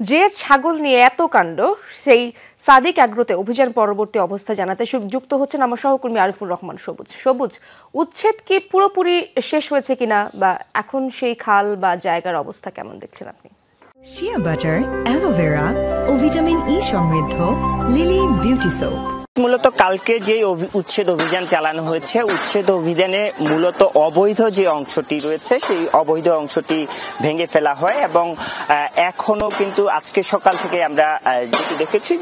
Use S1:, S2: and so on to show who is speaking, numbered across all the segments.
S1: যে ছাগল নিয়ে এত কাণ্ড, সেই সাদিক অ্যাগ্রোতে অভিযান পরবর্তী অবস্থা জানাতে যুক্ত হচ্ছেন আমার সহকর্মী আরিফুর রহমান সবুজ। উচ্ছেদ কি পুরোপুরি শেষ হয়েছে কিনা, বা এখন সেই খাল বা জায়গার অবস্থা কেমন দেখছেন আপনি?
S2: শিয়া বাটার, অ্যালোভেরা ও ভিটামিন ই সমৃদ্ধ লিলি বিউটি সোপ।
S3: মূলত কালকে যে উচ্ছেদ অভিযান চালানো হয়েছে, উচ্ছেদ অভিযানে মূলত অবৈধ যে অংশটি রয়েছে সেই অবৈধ অংশটি ভেঙে ফেলা হয় এবং এখনো কিন্তু আজকে সকাল থেকে আমরা যেটি দেখেছি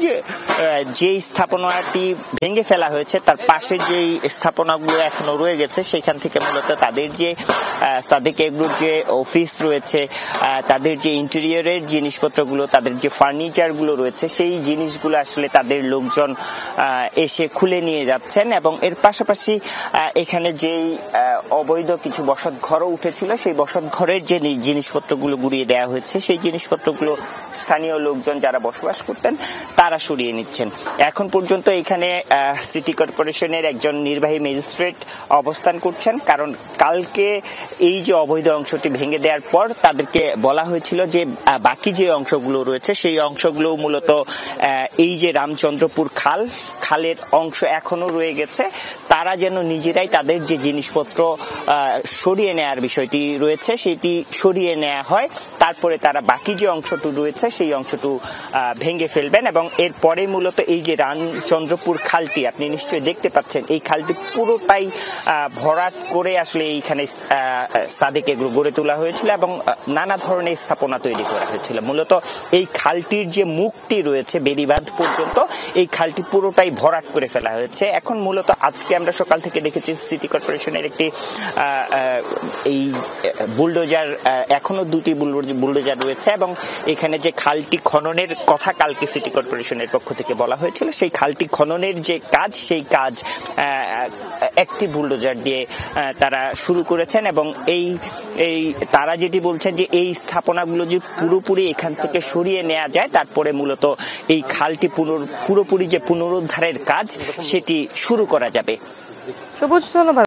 S3: যে স্থাপনাটি ভেঙে ফেলা হয়েছে তার পাশে যেই স্থাপনাগুলো এখনো রয়ে গেছে সেখান থেকে মূলত তাদের যে সাদিক এগ্রোর যে অফিস রয়েছে, তাদের যে ইন্টেরিয়রের জিনিসপত্রগুলো, তাদের যে ফার্নিচারগুলো রয়েছে সেই জিনিসগুলো আসলে তাদের লোকজন এসে খুলে নিয়ে যাচ্ছেন এবং এর পাশাপাশি এখানে যেই অবৈধ কিছু বসত ঘরও উঠেছিল সেই বসত ঘরের যে জিনিসপত্রগুলো গুড়িয়ে দেওয়া হয়েছে সেই জিনিসপত্রগুলো স্থানীয় লোকজন যারা বসবাস করতেন তারা সরিয়ে নিচ্ছেন। এখন পর্যন্ত এখানে সিটি কর্পোরেশনের একজন নির্বাহী ম্যাজিস্ট্রেট অবস্থান করছেন, কারণ কালকে এই যে অবৈধ অংশটি ভেঙে দেওয়ার পর তাদেরকে বলা হয়েছিল যে বাকি যে অংশগুলো রয়েছে সেই অংশগুলো মূলত এই যে রামচন্দ্রপুর খালের অংশ এখনো রয়ে গেছে, তারা যেন নিজেরাই তাদের যে জিনিসপত্র সরিয়ে নেওয়ার বিষয়টি রয়েছে সেটি সরিয়ে নেওয়া হয়, তারপরে তারা বাকি যে অংশটু রয়েছে সেই অংশটু ভেঙে ফেলবেন এবং এরপরে মূলত এই যে রামচন্দ্রপুর খালটি আপনি নিশ্চয়ই দেখতে পাচ্ছেন, এই খালটি পুরোটাই ভরাট করে আসলে এইখানে সাদিক এগ্রো গড়ে তোলা হয়েছিল এবং নানা ধরনের স্থাপনা তৈরি করা হয়েছিল। মূলত এই খালটির যে মুখটি রয়েছে বেড়িবাঁধ পর্যন্ত, এই খালটি পুরোটাই ভরাট করে ফেলা হয়েছে। এখন মূলত আজকে আমরা সকাল থেকে দেখেছি সিটি কর্পোরেশনের একটি এই বুলডোজার, এখনো দুটি বুলডোজার রয়েছে এবং এখানে যে খালটি খননের কথা কালকে সিটি কর্পোরেশনের পক্ষ থেকে বলা হয়েছিল সেই খালটি খননের যে কাজ সেই কাজ একটি বুলডোজার দিয়ে তারা শুরু করেছেন এবং এই তারা যেটি বলছেন যে এই স্থাপনাগুলো যে পুরোপুরি এখান থেকে সরিয়ে নেওয়া যায় তারপরে মূলত এই খালটি পুরোপুরি যে পুনরুদ্ধারের কাজ সেটি শুরু করা যাবে।
S1: সবুজ, ধন্যবাদ।